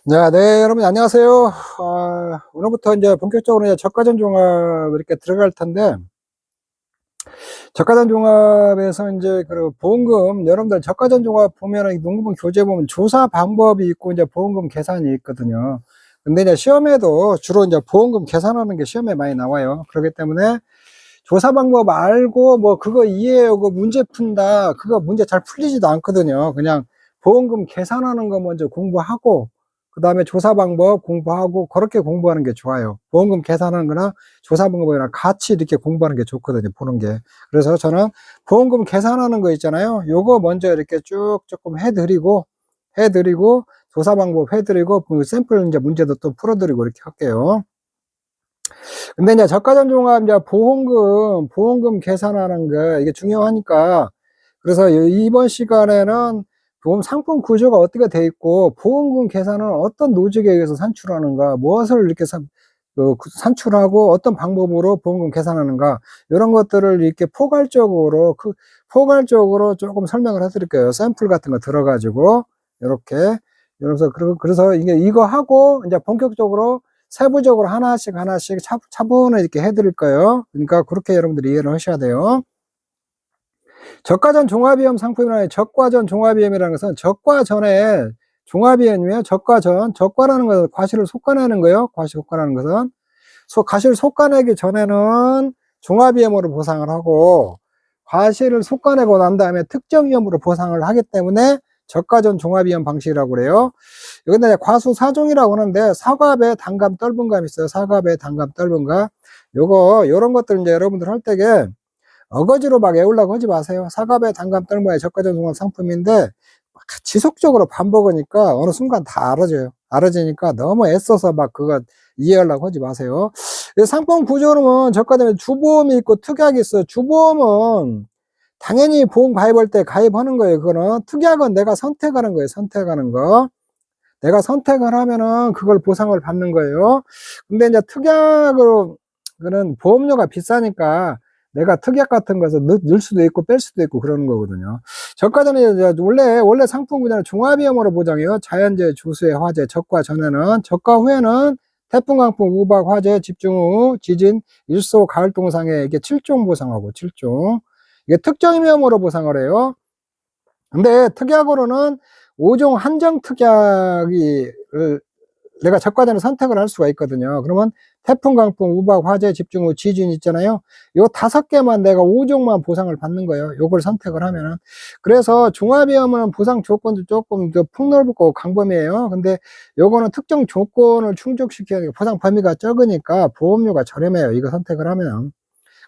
네, 여러분 안녕하세요. 오늘부터 이제 본격적으로 이제 저가전 종합 이렇게 들어갈 텐데, 저가전 종합에서 이제 그 보험금, 여러분들 저가전 종합 보면은 농구분 교재 보면 조사 방법이 있고 이제 보험금 계산이 있거든요. 근데 이제 시험에도 주로 이제 보험금 계산하는 게 시험에 많이 나와요. 그렇기 때문에 조사 방법 알고 뭐 그거 이해하고 문제 푼다, 그거 문제 잘 풀리지도 않거든요. 그냥 보험금 계산하는 거 먼저 공부하고 그 다음에 조사 방법 공부하고 그렇게 공부하는 게 좋아요. 보험금 계산하는 거나 조사 방법이랑 같이 이렇게 공부하는 게 좋거든요, 보는 게. 그래서 저는 보험금 계산하는 거 있잖아요, 요거 먼저 이렇게 쭉 조금 해드리고 조사 방법 해드리고 그 샘플 이제 문제도 또 풀어드리고 이렇게 할게요. 근데 이제 저가전 종합 이제 보험금 계산하는 게 이게 중요하니까, 그래서 이번 시간에는 보험 상품 구조가 어떻게 돼 있고 보험금 계산은 어떤 로직에 의해서 산출하는가, 무엇을 이렇게 산출하고 어떤 방법으로 보험금 계산하는가, 이런 것들을 이렇게 포괄적으로 조금 설명을 해드릴게요. 샘플 같은 거 들어가지고 이렇게. 그래서 이거 하고 이제 본격적으로 세부적으로 하나씩 차분히 이렇게 해드릴 거예요. 그러니까 그렇게 여러분들이 이해를 하셔야 돼요. 저가전 종합위험 상품이라는, 저가전 종합위험이라는 것은 저가전에 종합위험이에요. 저가라는 것은 과실을 솎아내는 거예요. 과실 솎아내는 것은 과실을 솎아내기 전에는 종합위험으로 보상을 하고, 과실을 솎아내고 난 다음에 특정위험으로 보상을 하기 때문에 저가전 종합위험 방식이라고 그래요. 여기다 과수 사종이라고 하는데, 사과배, 단감, 떫은감 있어요. 사과배, 단감, 떫은감. 요런 것들 이제 여러분들 할 때게 어거지로 막 외우려고 하지 마세요. 사과배, 단감, 떫은감의 저가전 종합 상품인데 지속적으로 반복하니까 어느 순간 다 알아져요. 알아지니까 너무 애써서 막 그거 이해하려고 하지 마세요. 상품 구조는 저가전에 주보험이 있고 특약이 있어요. 주보험은 당연히 보험 가입할 때 가입하는 거예요. 그거는. 특약은 내가 선택하는 거예요. 선택하는 거. 내가 선택을 하면은 그걸 보상을 받는 거예요. 근데 이제 특약으로, 그는 보험료가 비싸니까 내가 특약 같은 것을 넣을 수도 있고 뺄 수도 있고 그러는 거거든요. 저가전에 원래 상품 구조는 종합위험으로 보장해요. 자연재해, 조수해, 화재, 저가 전에는. 저가 후에는 태풍, 강풍, 우박, 화재, 집중호우, 지진, 일소, 가을 동상에 이게 7종 보상하고 7종. 이게 특정위험으로 보상을 해요. 근데 특약으로는 5종 한정 특약이 내가 저가전에 선택을 할 수가 있거든요. 그러면 태풍, 강풍, 우박, 화재, 집중호우, 지진 있잖아요. 요 5개만 내가 5종만 보상을 받는 거예요. 요걸 선택을 하면은. 그래서 종합위험은 보상 조건도 조금 더 폭넓고 광범위해요. 근데 요거는 특정 조건을 충족시켜야 되고 보상 범위가 적으니까 보험료가 저렴해요. 이거 선택을 하면.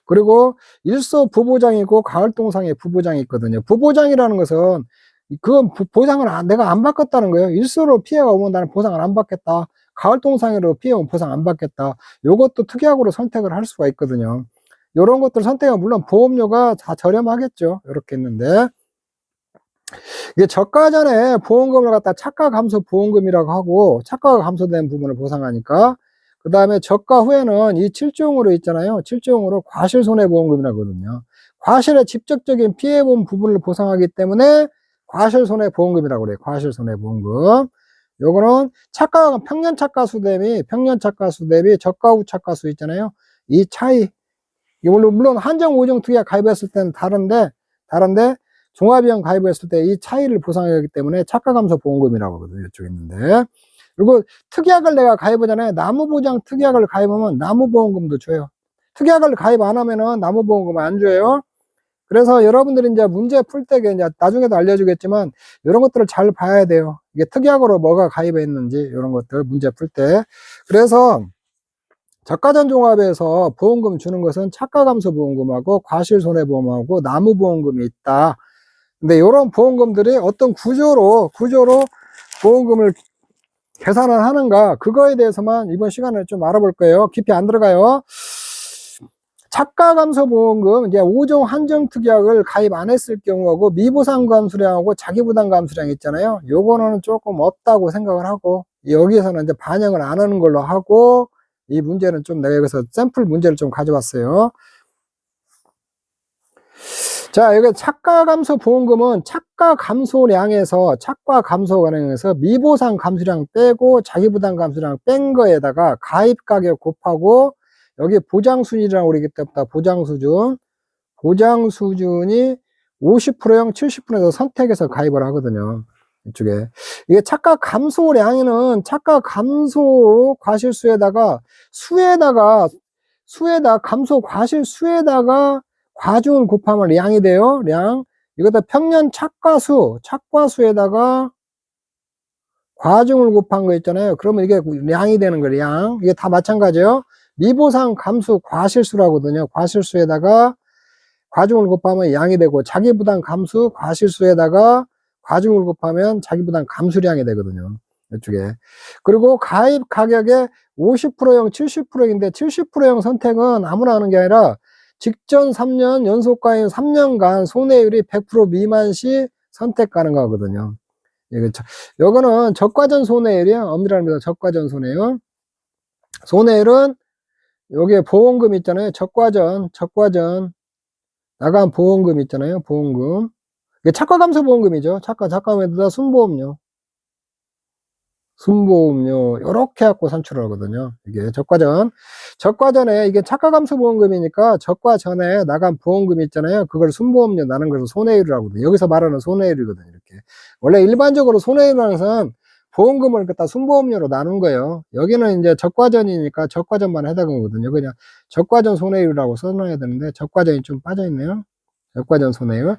그리고 일소 부보장이고 가을동상에 부보장이 있거든요. 부보장이라는 것은 그건 보상을 내가 안 받겠다는 거예요. 일소로 피해가 오면 나는 보상을 안 받겠다. 가을동상으로 피해 오면 보상 안 받겠다. 요것도 특약으로 선택을 할 수가 있거든요. 요런 것들 선택은 물론 보험료가 다 저렴하겠죠. 이렇게 있는데, 이게 저가전에 보험금을 갖다 차가 감소 보험금이라고 하고, 차가가 감소된 부분을 보상하니까, 그 다음에 저가 후에는 이 7종으로 있잖아요. 7종으로 과실손해보험금이라고 하거든요. 과실의 직접적인 피해 본 부분을 보상하기 때문에 과실손해보험금이라고 그래요. 과실손해보험금. 요거는 평년차가수 대비 저가 후 차가수 있잖아요. 이 차이. 물론 한정 5종 특약 가입했을 때는 다른데 종합위험 가입했을 때 이 차이를 보상하기 때문에 차가감소 보험금이라고 하거든요. 이쪽에 있는데. 그리고 특약을 내가 가입하잖아요. 나무보장 특약을 가입하면 나무보험금도 줘요. 특약을 가입 안 하면은 나무보험금 안 줘요. 그래서 여러분들이 이제 문제 풀 때, 이제 나중에도 알려주겠지만, 이런 것들을 잘 봐야 돼요. 이게 특약으로 뭐가 가입해 있는지, 이런 것들 문제 풀 때. 그래서 저가전 종합에서 보험금 주는 것은 차가감소 보험금하고 과실손해보험하고 나무보험금이 있다. 근데 이런 보험금들이 어떤 구조로 보험금을 계산을 하는가, 그거에 대해서만 이번 시간에 좀 알아볼 거예요. 깊이 안 들어가요. 차가감소보험금, 이제 5종 한정특약을 가입 안 했을 경우하고 미보상감수량하고 자기부담감수량 있잖아요. 요거는 조금 없다고 생각을 하고, 여기에서는 이제 반영을 안 하는 걸로 하고, 이 문제는 좀 내가 여기서 샘플 문제를 좀 가져왔어요. 자, 여기 착가 감소 보험금은 착가 감소량에서 미보상 감소량 빼고 자기 부담 감소량 뺀 거에다가 가입 가격 곱하고 여기 보장 수준이라고 그러기 때문에 보장 수준이 50%형 70%에서 선택해서 가입을 하거든요. 이쪽에. 이게 착가 감소량에는 착가 감소 과실수에다가 감소 과실수에다가 과중을 곱하면 량이 돼요. 량. 이것도 평년 착과수에다가 과중을 곱한 거 있잖아요. 그러면 이게 량이 되는 거예요. 량. 이게 다 마찬가지예요. 미보상 감수 과실수라거든요. 과실수에다가 과중을 곱하면 양이 되고 자기부담 감수 과실수에다가 과중을 곱하면 자기부담 감수량이 되거든요. 이쪽에. 그리고 가입 가격에 50%형 70%인데 70%형 선택은 아무나 하는 게 아니라 직전 3년 연속가입 3년간 손해율이 100% 미만 시 선택 가능하거든요. 이거는 적과전 손해율이야. 엄밀합니다. 적과전 손해율. 손해율은 여기에 보험금 있잖아요. 적과전 나간 보험금 있잖아요. 보험금. 이게 착과감소 보험금이죠. 착과감에다가 순보험료 이렇게 갖고 산출을 하거든요. 이게 적과전에 이게 착과감소 보험금이니까 적과전에 나간 보험금 있잖아요. 그걸 순보험료 나는 것을 손해율이라고 하거든요. 여기서 말하는 손해율이거든요. 이렇게 원래 일반적으로 손해율이라는 것은 보험금을 갖다 순보험료로 나눈 거예요. 여기는 이제 적과전이니까 적과전만 해당하거든요. 그냥 적과전 손해율이라고 써놔야 되는데 적과전이 좀 빠져있네요. 적과전 손해율.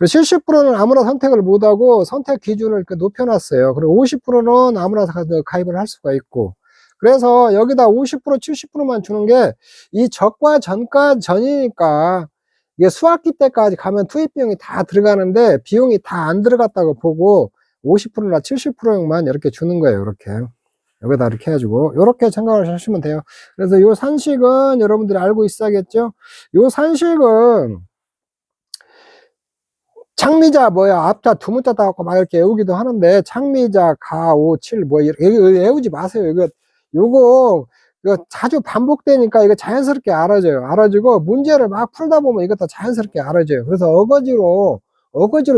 70%는 아무나 선택을 못하고 선택 기준을 이렇게 높여놨어요. 그리고 50%는 아무나 가입을 할 수가 있고. 그래서 여기다 50%, 70%만 주는 게 이 적과전이니까 이게 수학기 때까지 가면 투입 비용이 다 들어가는데 비용이 다 안 들어갔다고 보고 50%나 70%만 이렇게 주는 거예요. 이렇게. 여기다 이렇게 해가지고 이렇게 생각을 하시면 돼요. 그래서 요 산식은 여러분들이 알고 있어야겠죠? 요 산식은 창미자 앞자 두 문자 따갖고 막 이렇게 외우기도 하는데 창미자 가오 칠 이렇게 외우지 마세요. 이거 자주 반복되니까 이거 자연스럽게 알아지고 문제를 막 풀다 보면 이것도 자연스럽게 알아져요. 그래서 어거지로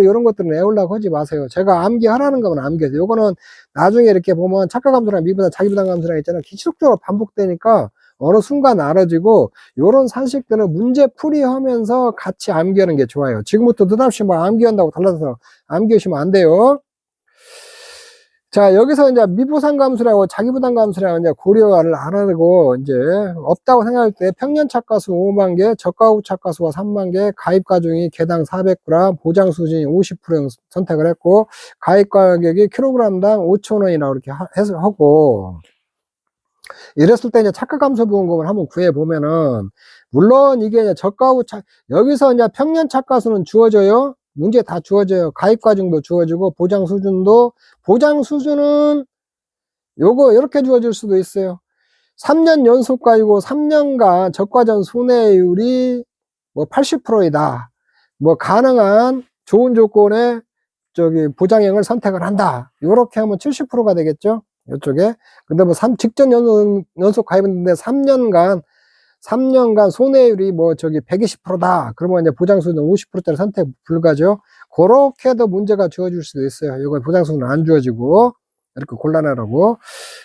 이런 것들은 외우려고 하지 마세요. 제가 암기하라는 거면 암기해요. 요거는 나중에 이렇게 보면 착각감소랑 미부담 자기부담 감소랑 있잖아요. 지속적으로 반복되니까 어느 순간 알아지고 요런 산식들은 문제 풀이하면서 같이 암기하는 게 좋아요. 지금부터 느닷없이 막 암기한다고 달라서 암기하시면 안 돼요. 자, 여기서 이제 미보상 감수라고 자기부담 감수라고 이제 고려를 안 하고 이제 없다고 생각할 때 평년 착과수 5만 개, 저가 착과수가 3만 개, 가입 가중이 개당 400g, 보장 수준이 50% 선택을 했고 가입 가격이 킬로그램당 5,000원이라고 이렇게 해서 하고 이랬을 때 이제 착과감소보험금을 한번 구해보면은, 물론 이게 이제 여기서 이제 평년 착과수는 주어져요. 문제 다 주어져요. 가입과정도 주어지고, 보장 수준은 요거 이렇게 주어질 수도 있어요. 3년 연속가이고 3년간 적과전 손해율이 뭐 80%이다. 뭐 가능한 좋은 조건의 보장형을 선택을 한다. 요렇게 하면 70%가 되겠죠. 이쪽에. 근데 뭐 직전 연속 가입했는데 3년간 손해율이 120%다. 그러면 이제 보장수는 50%짜리 선택 불가죠. 그렇게도 문제가 주어질 수도 있어요. 이건 보장수는 안 주어지고. 이렇게 곤란하라고.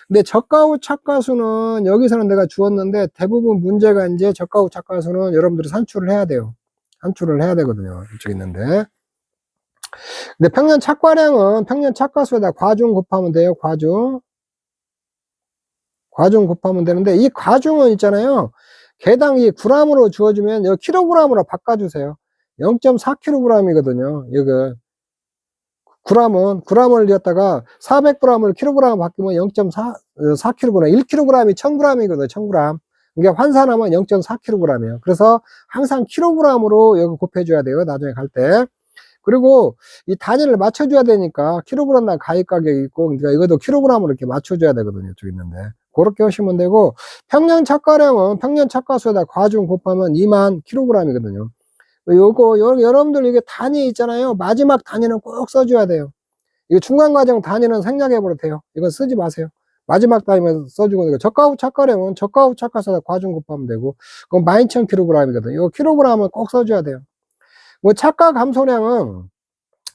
근데 저가 후 착과수는 여기서는 내가 주었는데 대부분 문제가 이제 저가 후 착과수는 여러분들이 산출을 해야 돼요. 산출을 해야 되거든요. 이쪽에 있는데. 근데 평년 착과량은 평년 착과수에다 과중 곱하면 돼요. 과중 곱하면 되는데 이 과중은 있잖아요. 개당 이 g으로 주어주면 여기 킬로그램으로 바꿔주세요. 0.4kg이거든요. 이거 g을 갖다가 400g을 킬로그램 바뀌면 0.4kg, 1kg이 1000g이거든요. 1000g. 이게 환산하면 0.4kg이에요. 그래서 항상 킬로그램으로 여기 곱해줘야 돼요. 나중에 갈 때. 그리고 이 단위를 맞춰줘야 되니까 킬로그램당 가입 가격이 있고, 그러니까 이것도 킬로그램으로 이렇게 맞춰줘야 되거든요. 이쪽에 있는데. 그렇게 하시면 되고, 평년 착과량은 평년 착과수에다 과중 곱하면 2만 킬로그램이거든요. 여러분들 이게 단위 있잖아요. 마지막 단위는 꼭 써줘야 돼요. 이거 중간 과정 단위는 생략해버려도 돼요. 이건 쓰지 마세요. 마지막 단위만 써주고 되고, 저가 후 착과량은 저가 후 착과수에다 과중 곱하면 되고, 그건 12,000kg이거든요. 이거 킬로그램은 꼭 써줘야 돼요. 뭐 착과 감소량은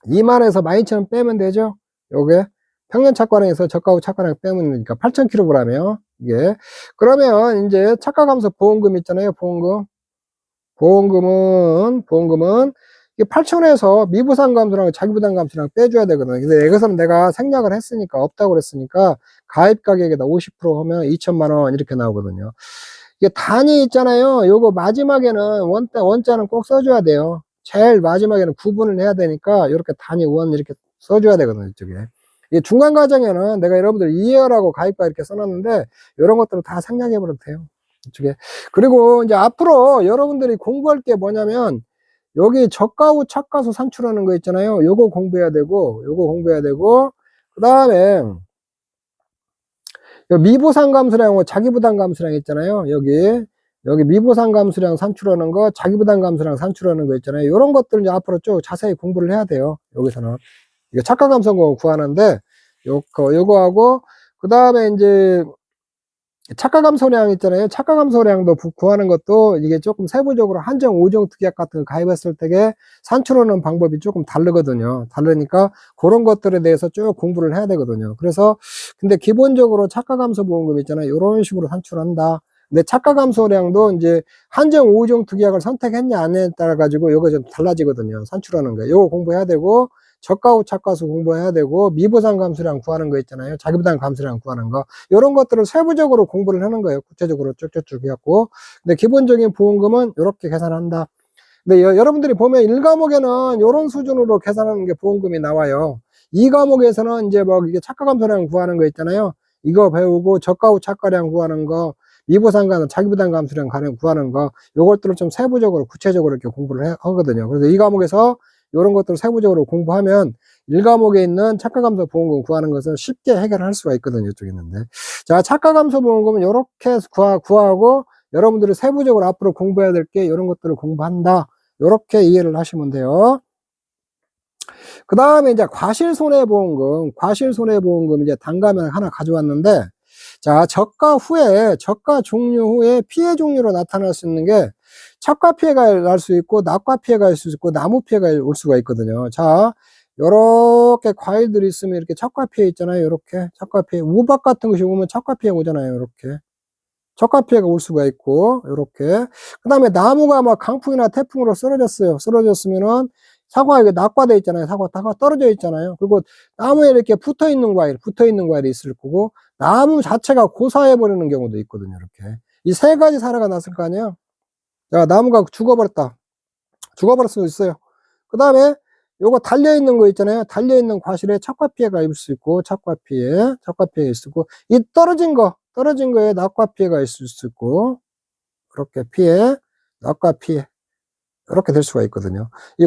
2만에서 12,000 빼면 되죠. 요게 평년 착과량에서 저가 후 착과량 빼면 되니까 8,000kg이요. 이게. 그러면 이제 착과 감소 보험금 있잖아요. 보험금은 이게 8,000에서 미부담 감소랑 자기부담 감소랑 빼줘야 되거든요. 근데 여기서는 내가 생략을 했으니까, 없다고 그랬으니까 가입 가격에다 50% 하면 2천만 원 이렇게 나오거든요. 이게 단위 있잖아요. 요거 마지막에는 원자는 꼭 써줘야 돼요. 제일 마지막에는 구분을 해야 되니까 이렇게 단위 원 이렇게 써줘야 되거든요. 이쪽에. 이 중간 과정에는 내가 여러분들 이해하라고 가입가 이렇게 써놨는데 이런 것들을 다 생략해 버려도 돼요. 이쪽에. 그리고 이제 앞으로 여러분들이 공부할 게 뭐냐면 여기 저가 후 착가수 산출하는 거 있잖아요. 요거 공부해야 되고 그 다음에 미보상 감소량하고 자기부담 감소량 있잖아요. 여기 미보상 감소량 산출하는 거, 자기부담 감소량 산출하는 거 있잖아요. 이런 것들 이제 앞으로 쭉 자세히 공부를 해야 돼요. 여기서는. 이게 착가 감소거 구하는데, 요거하고, 그 다음에 이제, 착가 감소량 있잖아요. 착가 감소량도 구하는 것도 이게 조금 세부적으로 한정 5종 특약 같은 거 가입했을 때에 산출하는 방법이 조금 다르거든요. 다르니까 그런 것들에 대해서 쭉 공부를 해야 되거든요. 그래서 근데 기본적으로 착가 감소 보험금 있잖아요. 이런 식으로 산출한다. 근데 착가 감소량도 이제 한정 5종 특약을 선택했냐 안 했냐에 따라 가지고 요거 좀 달라지거든요. 산출하는 거. 요거 공부해야 되고 저가 후 착가수 공부해야 되고 미부담 감소량 구하는 거 있잖아요. 자기부담 감소량 구하는 거 이런 것들을 세부적으로 공부를 하는 거예요. 구체적으로 쭉쭉쭉 해갖고. 근데 기본적인 보험금은 이렇게 계산한다. 근데 여러분들이 보면 1과목에는 이런 수준으로 계산하는 게 보험금이 나와요. 2과목에서는 이제 뭐 이게 착가 감소량 구하는 거 있잖아요. 이거 배우고 저가 후 착가량 구하는 거, 미부담 자기부담 감소량 구하는 거 요것들을 좀 세부적으로 구체적으로 이렇게 공부를 하거든요. 그래서 2과목에서 이런 것들을 세부적으로 공부하면 1과목에 있는 착가감소 보험금 구하는 것을 쉽게 해결할 수가 있거든요. 이쪽에 있는데. 자, 착가감소 보험금은 이렇게 구하고 여러분들이 세부적으로 앞으로 공부해야 될 게 이런 것들을 공부한다. 이렇게 이해를 하시면 돼요. 그 다음에 이제 과실손해보험금 이제 단가면 하나 가져왔는데, 자, 저가 종료 후에 피해 종류로 나타날 수 있는 게 착과 피해가 날 수 있고, 낙과 피해가 있을 수 있고, 나무 피해가 올 수가 있거든요. 자, 요렇게 과일들이 있으면 이렇게 착과 피해 있잖아요. 요렇게 착과 피해. 우박 같은 것이 오면 착과 피해 오잖아요. 요렇게. 착과 피해가 올 수가 있고, 요렇게. 그 다음에 나무가 막 강풍이나 태풍으로 쓰러졌어요. 쓰러졌으면은 사과 이게 낙과돼 있잖아요. 사과 떨어져 있잖아요. 그리고 나무에 이렇게 붙어 있는 과일이 있을 거고, 나무 자체가 고사해 버리는 경우도 있거든요. 이렇게. 이 세 가지 사례가 났을 거 아니에요. 자, 나무가 죽어버릴 수 있어요. 그 다음에 요거 달려있는 거 있잖아요. 달려있는 과실에 착과 피해가 있을 수 있고, 착과 피해 있을 고, 이 떨어진 거에 낙과 피해가 있을 수 있고, 그렇게 낙과 피해. 이렇게 될 수가 있거든요. 이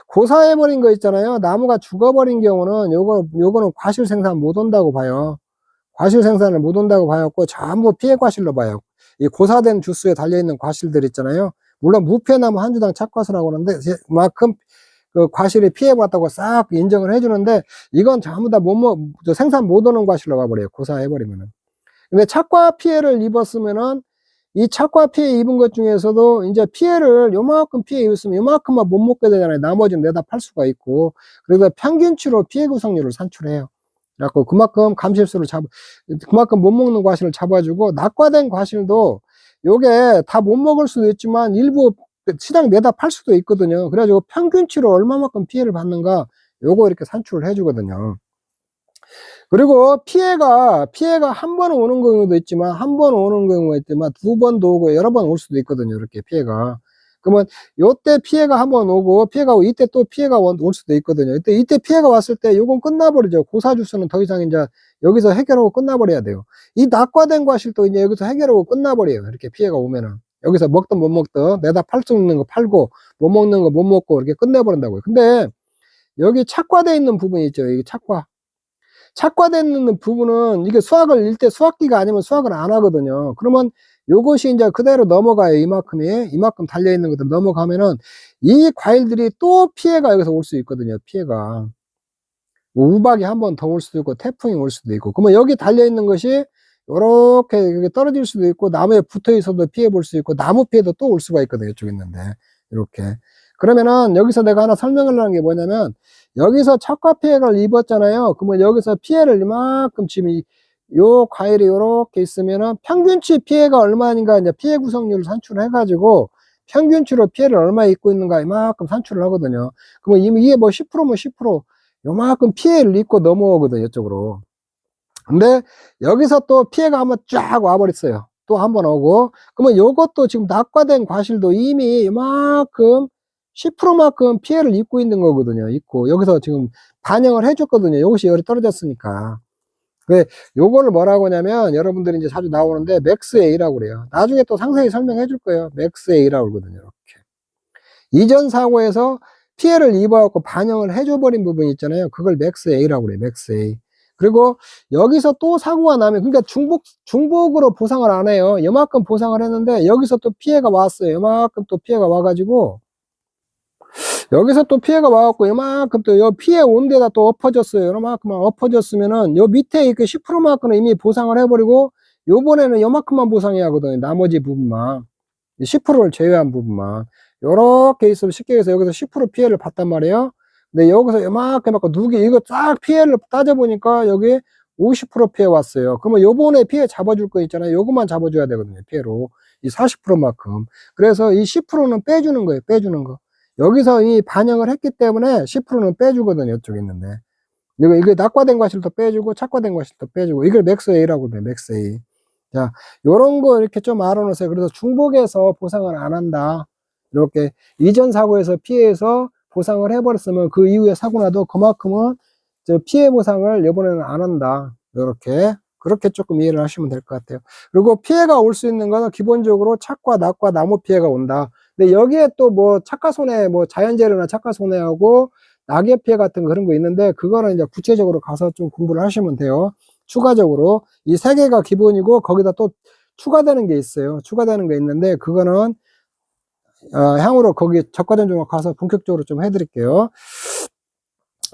고사해버린 거 있잖아요. 나무가 죽어버린 경우는 요거는 과실 생산 못 온다고 봐요. 과실 생산을 못 온다고 봐갖고 전부 피해 과실로 봐요. 이 고사된 주스에 달려있는 과실들 있잖아요. 물론 무피해나무 한 주당 착과수라고 하는데 그만큼 그 과실이 피해봤다고 싹 인정을 해주는데 이건 전부 다 생산 못 오는 과실로 봐버려요. 고사해버리면은. 근데 착과 피해를 입었으면은 이 착과 피해 입은 것 중에서도 이제 피해를 요만큼 피해 입었으면 요만큼만 못 먹게 되잖아요. 나머지는 내다 팔 수가 있고. 그래서 평균치로 피해 구성률을 산출해요. 그래갖고 그만큼 그만큼 못 먹는 과실을 잡아주고, 낙과된 과실도 요게 다 못 먹을 수도 있지만 일부 시장 내다 팔 수도 있거든요. 그래가지고 평균치로 얼마만큼 피해를 받는가 요거 이렇게 산출을 해주거든요. 그리고 피해가 한 번 오는 경우도 있지만, 한 번 오는 경우가 있지만, 두 번도 오고 여러 번 올 수도 있거든요. 이렇게 피해가. 그러면 요때 피해가 한 번 오고, 이때 또 피해가 올 수도 있거든요. 이때 피해가 왔을 때 요건 끝나버리죠. 고사주스는 더 이상 이제 여기서 해결하고 끝나버려야 돼요. 이 낙과된 과실도 이제 여기서 해결하고 끝나버려요. 이렇게 피해가 오면은. 여기서 먹든 못 먹든 내다 팔 수 있는 거 팔고, 못 먹는 거 못 먹고 이렇게 끝내버린다고요. 근데 여기 착과되어 있는 부분이 있죠. 이게 착과되는 부분은 이게 수학기가 아니면 수학을 안 하거든요. 그러면 요것이 이제 그대로 넘어가요. 이만큼 달려있는 것들 넘어가면은 이 과일들이 또 피해가 여기서 올 수 있거든요. 피해가. 뭐 우박이 한 번 더 올 수도 있고, 태풍이 올 수도 있고. 그러면 여기 달려있는 것이 요렇게 떨어질 수도 있고, 나무에 붙어 있어도 피해 볼 수 있고, 나무 피해도 또 올 수가 있거든요. 이쪽에 있는데. 이렇게. 그러면은 여기서 내가 하나 설명하려는 게 뭐냐면, 여기서 척과 피해를 입었잖아요. 그러면 여기서 피해를 이만큼 지금 요 과일이 요렇게 있으면은 평균치 피해가 얼마인가 이제 피해 구성률을 산출을 해가지고 평균치로 피해를 얼마 입고 있는가 이만큼 산출을 하거든요. 그러면 이게 뭐 10%면 10% 요만큼 피해를 입고 넘어오거든요, 이쪽으로. 근데 여기서 또 피해가 한번 쫙 와버렸어요. 또 한번 오고. 그러면 요것도 지금 낙과된 과실도 이미 이만큼 10%만큼 피해를 입고 있는 거거든요. 있고 여기서 지금 반영을 해줬거든요. 요것이 열이 떨어졌으니까. 왜 요거를 뭐라고 하냐면, 여러분들이 이제 자주 나오는데 맥스 A라고 그래요. 나중에 또 상세히 설명해 줄 거예요. 맥스 A라고 그러거든요. 이렇게 이전 사고에서 피해를 입어갖고 반영을 해줘 버린 부분이 있잖아요. 그걸 맥스 A라고 그래요. 맥스 A. 그리고 여기서 또 사고가 나면, 그러니까 중복으로 보상을 안 해요. 요만큼 보상을 했는데 여기서 또 피해가 왔어요. 요만큼 또 피해가 와가지고 여기서 또 피해가 와갖고 요만큼 또 요 피해 온 데다 또 엎어졌어요. 요만큼만 엎어졌으면은 요 밑에 그 10%만큼은 이미 보상을 해버리고 요번에는 요만큼만 보상해야 하거든요. 나머지 부분만 10%를 제외한 부분만 요렇게 있으면 쉽게 해서 여기서 10% 피해를 봤단 말이에요. 근데 여기서 요만큼 갖고 누기 이거 쫙 피해를 따져보니까 여기 50% 피해 왔어요. 그러면 요번에 피해 잡아줄 거 있잖아요. 요것만 잡아줘야 되거든요. 피해로 이 40%만큼. 그래서 이 10%는 빼주는 거예요. 빼주는 거. 여기서 이 반영을 했기 때문에 10%는 빼주거든요. 이쪽에 있는데. 이거 낙과된 과실도 빼주고, 착과된 과실도 빼주고, 이걸 맥스 A라고 해요. 맥스 A. 자, 요런 거 이렇게 좀 알아놓으세요. 그래서 중복해서 보상을 안 한다. 이렇게 이전 사고에서 피해서 보상을 해버렸으면 그 이후에 사고 나도 그만큼은 저 피해 보상을 이번에는 안 한다. 이렇게. 그렇게 조금 이해를 하시면 될 것 같아요. 그리고 피해가 올 수 있는 거는 기본적으로 착과 낙과 나무 피해가 온다. 근데 여기에 또 뭐 착과 손해, 뭐 자연재해나 착과 손해하고 낙엽 피해 같은 그런 거 있는데, 그거는 이제 구체적으로 가서 좀 공부를 하시면 돼요. 추가적으로 이 세 개가 기본이고 거기다 또 추가되는 게 있어요. 추가되는 게 있는데 그거는 향후로 거기 적과전종합 가서 본격적으로 좀 해드릴게요.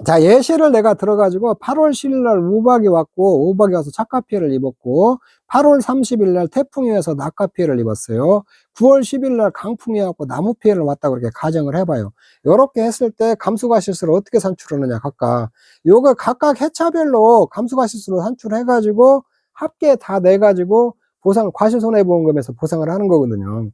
자, 예시를 내가 들어가지고 8월 10일 날 우박이 왔고, 우박이 와서 착과 피해를 입었고, 8월 30일 날 태풍이 와서 낙과 피해를 입었어요. 9월 10일 날 강풍이 왔고 나무 피해를 왔다고 그렇게 가정을 해봐요. 이렇게 했을 때 감수과실수를 어떻게 산출하느냐, 각각. 요거 각각 해차별로 감수과실수로 산출해가지고 합계 다 내가지고 보상, 과실손해보험금에서 보상을 하는 거거든요.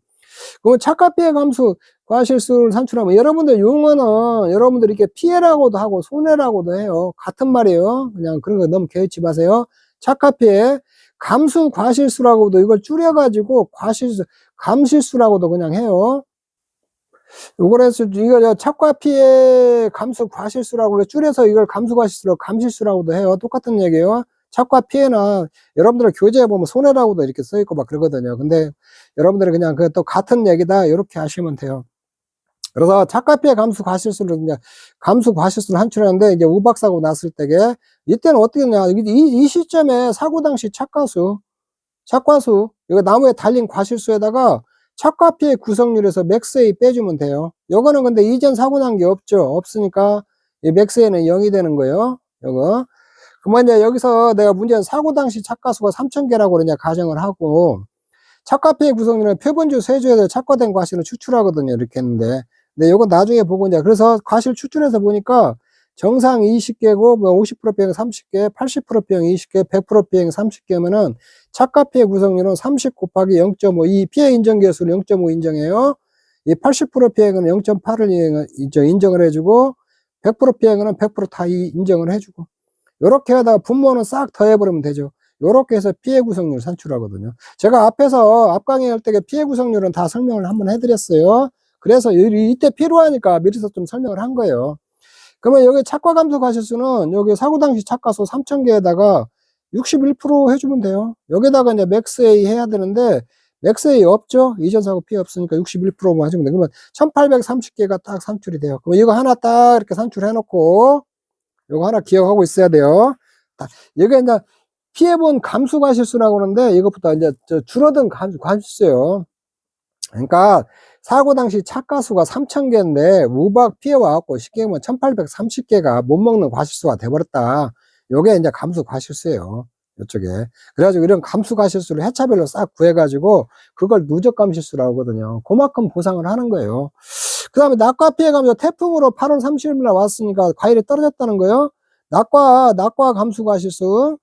그럼 착과 피해 감수 과실수를 산출하면, 여러분들 용어는 여러분들이 이렇게 피해라고도 하고 손해라고도 해요. 같은 말이에요. 그냥 그런 거 너무 개의치 마세요. 착과 피해 감수 과실수라고도 이걸 줄여가지고 감실수라고도 그냥 해요. 요걸 해서 이거 착과 피해 감수 과실수라고 줄여서 이걸 감수 과실수로 감실수라고도 해요. 똑같은 얘기예요. 착과 피해나 여러분들 교재에 보면 손해라고도 이렇게 써 있고 막 그러거든요. 근데 여러분들이 그냥 그 또 같은 얘기다 이렇게 하시면 돼요. 그래서 착과 피해 감수 과실수를 이제 감수 과실수를 산출하는데, 이제 우박사고 났을 때게 이때는 어떻게 했냐, 이 시점에 사고 당시 착과수 이거 나무에 달린 과실수에다가 착과 피해 구성률에서 맥스 A 빼주면 돼요. 요거는 근데 이전 사고 난 게 없죠. 없으니까 이 맥스 A는 0이 되는 거예요. 요거. 그러면 이제 여기서 내가 문제는 사고 당시 착과수가 3,000개라고 그냥 가정을 하고, 착과 피해 구성률은 표본주 세조에서 착과된 과실을 추출하거든요. 이렇게 했는데. 근데 요건 나중에 보고 이제, 그래서 과실 추출해서 보니까 정상 20개고, 뭐 50% 피해가 30개, 80% 피해가 20개, 100% 피해가 30개면은 착과 피해 구성률은 30 곱하기 0.5, 이 피해 인정 개수를 0.5 인정해요. 이 80% 피해는 0.8을 인정을 해주고, 100% 피해는 100% 다 인정을 해주고, 요렇게 하다가 분모는 싹 더해버리면 되죠. 요렇게 해서 피해 구성률 산출하거든요. 제가 앞에서 앞 강의할 때 피해 구성률은 다 설명을 한번 해드렸어요. 그래서 이때 필요하니까 미리서 좀 설명을 한 거예요. 그러면 여기 착과 감수 과실수는 여기 사고 당시 착과수 3,000개에다가 61% 해주면 돼요. 여기다가 이제 맥스 A 해야 되는데 맥스 A 없죠? 이전 사고 피해 없으니까 61%만 해주면 돼요. 그러면 1830개가 딱 산출이 돼요. 그럼 이거 하나 딱 이렇게 산출해 놓고, 요거 하나 기억하고 있어야 돼요. 여기 이제 피해본 감수 과실수라고 그러는데, 이것부터 이제 줄어든 과실수예요. 그러니까 사고 당시 착과수가 3,000개인데 우박 피해 와갖고 쉽게 보면 1830개가 못 먹는 과실수가 돼버렸다. 요게 이제 감수 과실수예요. 이쪽에. 그래가지고 이런 감수 과실수를 해차별로 싹 구해가지고 그걸 누적 감실수라고 하거든요. 그만큼 보상을 하는 거예요. 그 다음에 낙과 피해 감소 태풍으로 8월 30일 날 왔으니까 과일이 떨어졌다는 거예요. 낙과 감수 과실수.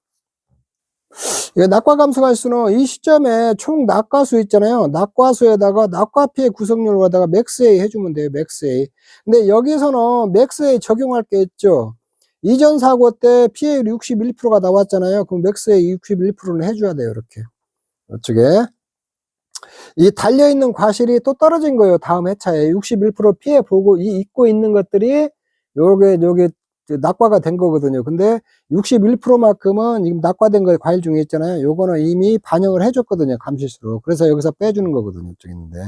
낙과 감수 과실수는 이 시점에 총 낙과수 있잖아요. 낙과수에다가 낙과 피해 구성률을 갖다가 맥스 A 해주면 돼요. 맥스 A. 근데 여기서는 맥스 A 적용할 게 있죠. 이전 사고 때 피해율 61%가 나왔잖아요. 그럼 맥스 A 61%는 해줘야 돼요. 이렇게. 이쪽에. 이 달려있는 과실이 또 떨어진 거예요. 다음 회차에 61% 피해 보고 잊고 있는 것들이 요게 낙과가 된 거거든요. 근데 61%만큼은 지금 낙과된 거 과일 중에 있잖아요. 요거는 이미 반영을 해줬거든요. 감실수로. 그래서 여기서 빼주는 거거든요. 이쪽에 있는데.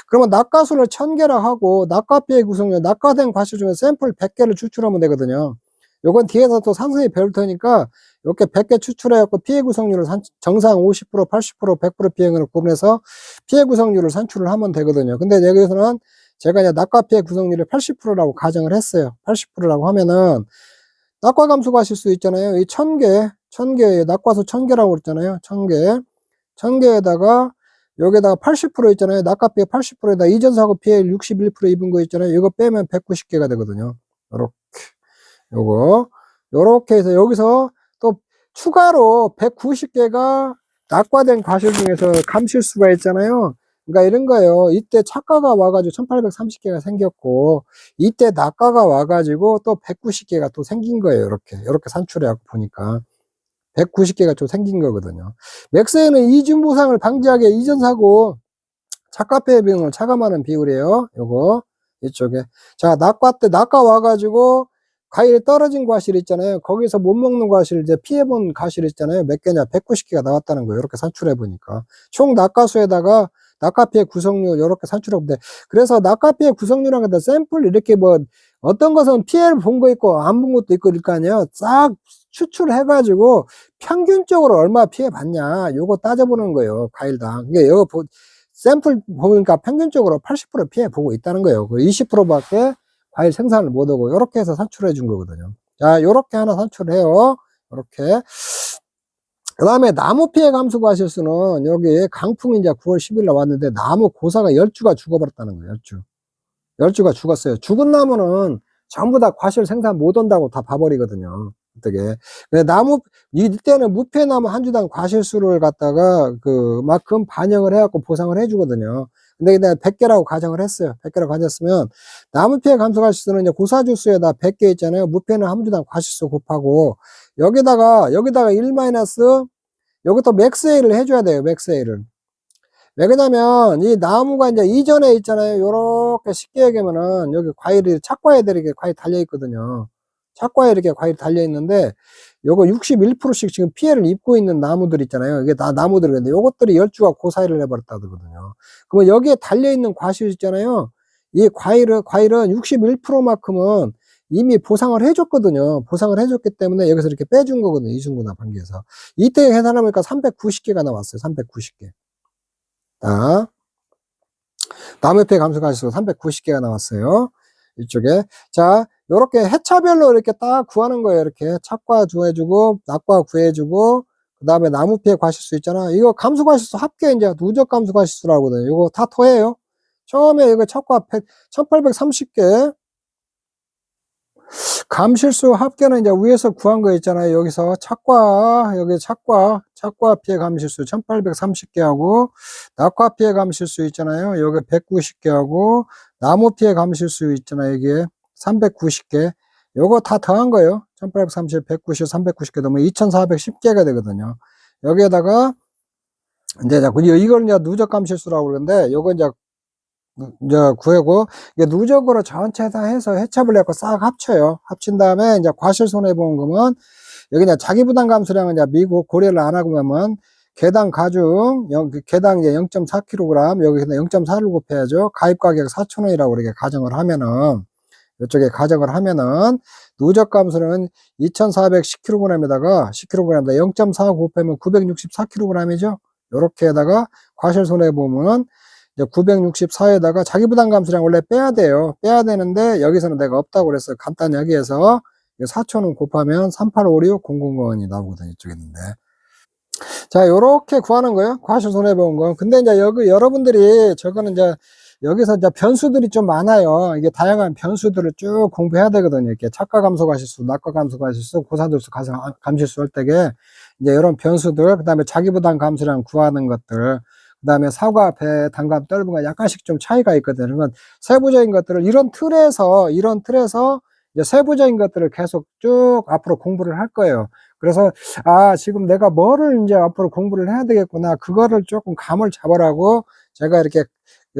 그러면 낙과수를 1000개라 하고 낙과 피해 구성률, 낙과된 과실 중에 샘플 100개를 추출하면 되거든요. 요건 뒤에서 또 상세히 배울 테니까 이렇게 100개 추출해갖고 피해 구성률을 정상 50%, 80%, 100% 피해를 구분해서 피해 구성률을 산출을 하면 되거든요. 근데 여기서는 제가 이제 낙과 피해 구성률을 80%라고 가정을 했어요. 80%라고 하면은 낙과 감수 과실 수 있잖아요. 이 1000개, 낙과수 1000개라고 그랬잖아요. 1000개에다가 여기다가 80% 있잖아요. 낙과 피해 80%에다 이전 사고 피해 61% 입은 거 있잖아요. 이거 빼면 190개가 되거든요. 요렇게 해서 여기서 또 추가로 190개가 낙과된 과실 중에서 감실수가 있잖아요. 그러니까 이런 거예요. 이때 착과가 와가지고 1830개가 생겼고, 이때 낙과가 와가지고 또 190개가 또 생긴 거예요. 이렇게 산출해갖고 보니까. 190개가 좀 생긴 거거든요. 맥스에는 이중 보상을 방지하기 위해 이전 사고 착과 피해 비용을 차감하는 비율이에요. 요거 이쪽에. 자, 낙과 와가지고 과일 떨어진 과실 있잖아요. 거기서 못 먹는 과실, 이제 피해본 과실 있잖아요. 몇 개냐? 190개가 나왔다는 거예요. 이렇게 산출해 보니까. 총 낙과수에다가 낙과 피해 구성률, 이렇게 산출해 보면 돼. 그래서 낙과 피해 구성률이라는 게 샘플 이렇게 뭐, 어떤 것은 피해를 본 거 있고, 안 본 것도 있고, 그럴 거 아니에요. 싹 추출해가지고, 평균적으로 얼마 피해 봤냐. 요거 따져보는 거예요. 과일당. 그게 이거 샘플 보니까 평균적으로 80% 피해 보고 있다는 거예요. 20%밖에 과일 생산을 못하고 이렇게 해서 산출해 준 거거든요. 자, 이렇게 하나 산출해요. 이렇게. 그 다음에 나무 피해 감수 과실수는 여기 강풍이 이제 9월 10일 날 왔는데 나무 고사가 10주가 죽어버렸다는 거예요. 10주. 10주가 죽었어요. 죽은 나무는 전부 다 과실 생산 못 한다고 다 봐버리거든요. 어떻게. 이때는 무폐나무 한 주당 과실수를 갖다가 그만큼 반영을 해갖고 보상을 해주거든요. 근데 내가 100개라고 가정을 했어요. 100개라고 가졌으면 나무 피해 감소 과실수는 이제 고사주수에다 100개 있잖아요. 무폐는 한 주당 과실수 곱하고 여기다가 1 마이너스 여기부터 맥스 A를 해줘야 돼요. 맥스 A를. 왜 그러냐면 이 나무가 이제 이전에 있잖아요. 요렇게 쉽게 얘기하면은 여기 착과에 이렇게 과일 달려 있거든요. 착과에 이렇게 과일 달려 있는데 요거 61%씩 지금 피해를 입고 있는 나무들 있잖아요. 이게 다 나무들인데 요것들이 10주가 고사일을 해버렸다거든요. 그러면 여기에 달려 있는 과실 있잖아요. 이 과일은 61%만큼은 이미 보상을 해줬거든요. 보상을 해줬기 때문에 여기서 이렇게 빼준 거거든요. 이중구나 관계에서. 이때 계산하니까 390개가 나왔어요. 390개. 자, 나무 피해 감소 과실수가 390개가 나왔어요. 이쪽에. 자, 요렇게 해차별로 이렇게 딱 구하는 거예요. 이렇게 착과 구해주고, 낙과 구해주고, 그 다음에 나무 피해 과실수 있잖아. 이거 감소 과실수 합계 이제 누적 감소 과실수라고 하거든요. 이거 다 토해요. 처음에 이거 착과 1830개. 감실수 합계는 이제 위에서 구한 거 있잖아요. 여기서 여기 착과 피해 감실수 1830개 하고, 낙과 피해 감실수 있잖아요. 여기 190개 하고, 나무 피해 감실수 있잖아요. 이게 390개. 요거 다 더한 거예요. 1830, 190, 390개 더면 2410개가 되거든요. 여기에다가, 이제 이걸 이제 누적 감실수라고 그러는데, 요거 이제 구하고, 이게 누적으로 전체 다 해서 해첩을 해서 싹 합쳐요. 합친 다음에 이제 과실 손해보험금은 여기 이제 자기부담 감수량은 이제 미국 고려를 안 하고 보면 개당 가중, 개당 이제 0.4kg, 여기서 0.4를 곱해야죠. 가입 가격 4,000원이라고 이렇게 가정을 하면은, 이쪽에 가정을 하면은, 누적 감수는 2,410kg에다가 10kg에다 0.4 곱하면 964kg이죠. 요렇게에다가 과실 손해보험은 이제 964에다가 자기부담 감수량 원래 빼야 돼요. 빼야 되는데 여기서는 내가 없다고 그랬어요. 간단히 여기에서 4,000원 곱하면 3856000원이 나오거든요. 이쪽에 있는데. 자, 요렇게 구하는 거예요. 과실 손해보험금. 근데 이제 여러분들이 저거는 이제 여기서 이제 변수들이 좀 많아요. 이게 다양한 변수들을 쭉 공부해야 되거든요. 이렇게 착가 감소 가실수, 낙과 감소 가실수, 고사들수, 감실수 할 때에 이제 이런 변수들, 그 다음에 자기부담 감소량 구하는 것들, 그 다음에 사과, 배, 단감, 떫은가 약간씩 좀 차이가 있거든요. 그러면 세부적인 것들을 이런 틀에서 이제 세부적인 것들을 계속 쭉 앞으로 공부를 할 거예요. 그래서 지금 내가 뭐를 이제 앞으로 공부를 해야 되겠구나. 그거를 조금 감을 잡으라고 제가 이렇게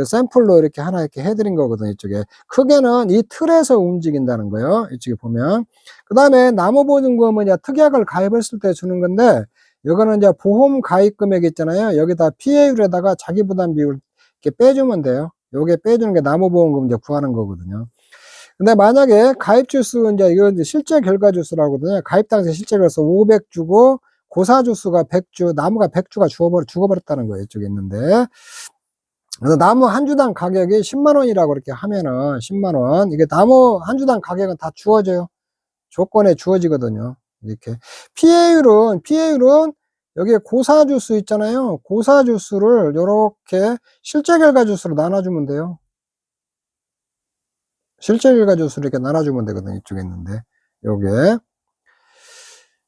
샘플로 이렇게 하나 이렇게 해드린 거거든요. 이쪽에 크게는 이 틀에서 움직인다는 거예요. 이쪽에 보면 그 다음에 나무보증금은 이제 특약을 가입했을 때 주는 건데, 이거는 이제 보험 가입 금액 있잖아요. 여기다 피해율에다가 자기부담 비율 이렇게 빼주면 돼요. 요게 빼주는 게 나무보험금 이제 구하는 거거든요. 근데 만약에 가입 주수, 이제 이건 이제 실제 결과 주수라고 하거든요. 가입 당시 실제 결과수 500 주고 고사 주수가 100주, 나무가 100주가 죽어버렸다는 거예요. 이쪽에 있는데. 그래서 나무 한 주당 가격이 10만 원이라고 이렇게 하면은 10만 원. 이게 나무 한 주당 가격은 다 주어져요. 조건에 주어지거든요. 이렇게. 피해율은 여기에 고사 주수 있잖아요. 고사 주수를 이렇게 실제 결과 주수로 나눠주면 돼요. 실제 결과 주수를 이렇게 나눠주면 되거든요. 이쪽에 있는데. 요게.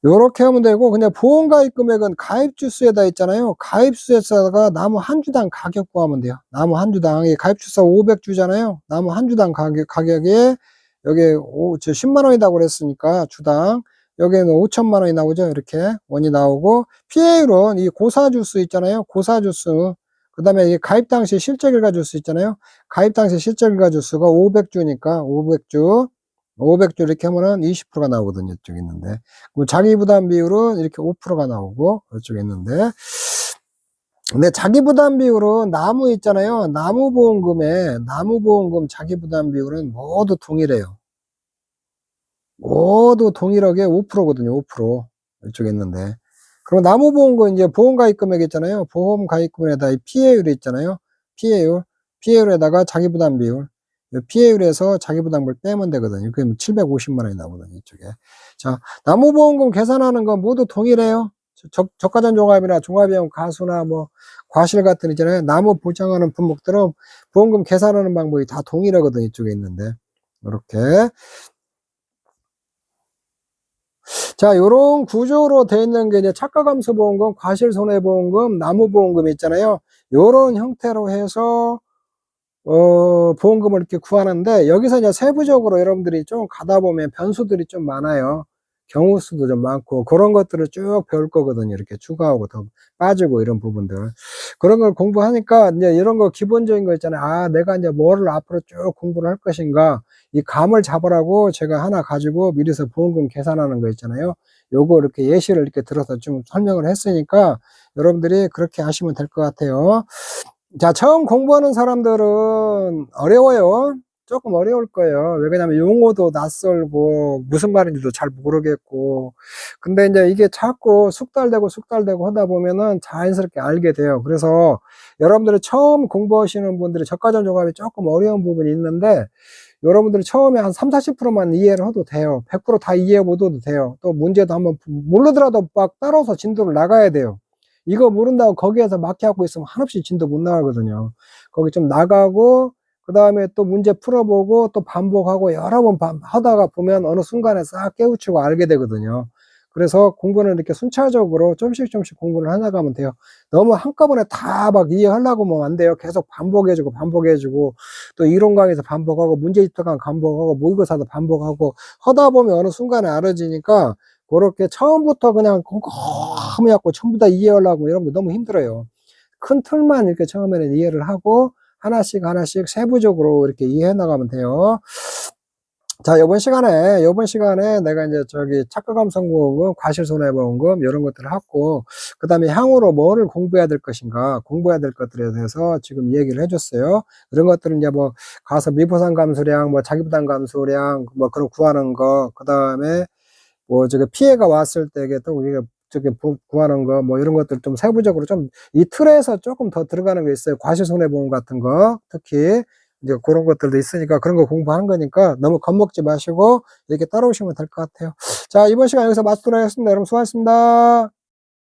요렇게 하면 되고, 그냥 보험가입 금액은 가입 주수에다 있잖아요. 가입 주수에다가 나무 한 주당 가격 구하면 돼요. 나무 한 주당, 가입 주수가 500주잖아요. 나무 한 주당 가격이, 여기 10만 원이라고 그랬으니까, 주당. 여기에는 5천만 원이 나오죠. 이렇게 원이 나오고, 피해율은 이 고사 주수 있잖아요. 고사 주수. 그 다음에 가입 당시 실제 결과 주수 있잖아요. 가입 당시 실제 결과 주수가 500주니까, 500주 이렇게 하면은 20%가 나오거든요. 이쪽에 있는데. 그리고 자기부담 비율은 이렇게 5%가 나오고, 이쪽에 있는데. 근데 자기부담 비율은 나무 있잖아요. 나무보험금 자기부담 비율은 모두 동일해요. 모두 동일하게 5%거든요. 5%. 이쪽에 있는데. 그리고 나무보험금 이제 보험가입 금액 있잖아요. 보험가입 금액에다 피해율이 있잖아요. 피해율에다가 자기부담 비율. 피해율에서 자기부담을 빼면 되거든요. 그러면 750만 원이 나오거든요. 이쪽에. 자, 나무보험금 계산하는 건 모두 동일해요. 저가전 종합이나 종합비용 가수나 뭐 과실 같은 있잖아요. 나무 보장하는 품목들은 보험금 계산하는 방법이 다 동일하거든요. 이쪽에 있는데. 이렇게. 자, 요런 구조로 되어 있는 게 이제 착가감소보험금, 과실손해보험금, 나무보험금 있잖아요. 요런 형태로 해서 보험금을 이렇게 구하는데, 여기서 이제 세부적으로 여러분들이 좀 가다 보면 변수들이 좀 많아요. 경우 수도 좀 많고, 그런 것들을 쭉 배울 거거든요. 이렇게 추가하고 더 빠지고 이런 부분들. 그런 걸 공부하니까 이제 이런 거 기본적인 거 있잖아요. 내가 이제 뭐를 앞으로 쭉 공부를 할 것인가. 이 감을 잡으라고 제가 하나 가지고 미리서 보험금 계산하는 거 있잖아요. 요거 이렇게 예시를 이렇게 들어서 좀 설명을 했으니까 여러분들이 그렇게 하시면 될 것 같아요. 자, 처음 공부하는 사람들은 어려워요. 조금 어려울 거예요. 왜냐면 용어도 낯설고 무슨 말인지도 잘 모르겠고. 근데 이제 이게 자꾸 숙달되고 하다 보면은 자연스럽게 알게 돼요. 그래서 여러분들이 처음 공부하시는 분들이 저가전 종합이 조금 어려운 부분이 있는데, 여러분들이 처음에 한 3, 40%만 이해를 해도 돼요. 100% 다 이해해 못해도 돼요. 또 문제도 한번 모르더라도 막 따라서 진도를 나가야 돼요. 이거 모른다고 거기에서 막혀갖고 있으면 한없이 진도 못 나가거든요. 거기 좀 나가고, 그 다음에 또 문제 풀어보고, 또 반복하고, 여러 번 하다가 보면 어느 순간에 싹 깨우치고 알게 되거든요. 그래서 공부는 이렇게 순차적으로 조금씩 공부를 해나가면 돼요. 너무 한꺼번에 다 막 이해하려고 하면 안 돼요. 계속 반복해주고, 또 이론 강의에서 반복하고, 문제집도 강 반복하고, 모의고사도 반복하고, 하다 보면 어느 순간에 알아지니까, 그렇게 처음부터 그냥 꼼꼼히 갖고 전부 다 이해하려고 이런 거 너무 힘들어요. 큰 틀만 이렇게 처음에는 이해를 하고 하나씩 세부적으로 이렇게 이해해 나가면 돼요. 자, 요번 시간에 내가 이제 착가감소보험금, 과실손해보험금 이런 것들을 하고, 그 다음에 향후로 뭐를 공부해야 될 것인가, 공부해야 될 것들에 대해서 지금 얘기를 해줬어요. 이런 것들은 이제 뭐 가서 미포상 감소량, 뭐 자기부담 감소량, 뭐 그런 구하는 거, 그 다음에 뭐 피해가 왔을 때 또 우리가 구하는 거, 뭐 이런 것들 좀 세부적으로 좀 이 틀에서 조금 더 들어가는 게 있어요. 과실손해보험 같은 거 특히 이제 그런 것들도 있으니까 그런 거 공부하는 거니까 너무 겁먹지 마시고 이렇게 따라오시면 될 것 같아요. 자, 이번 시간 여기서 마치도록 하겠습니다. 여러분 수고하셨습니다.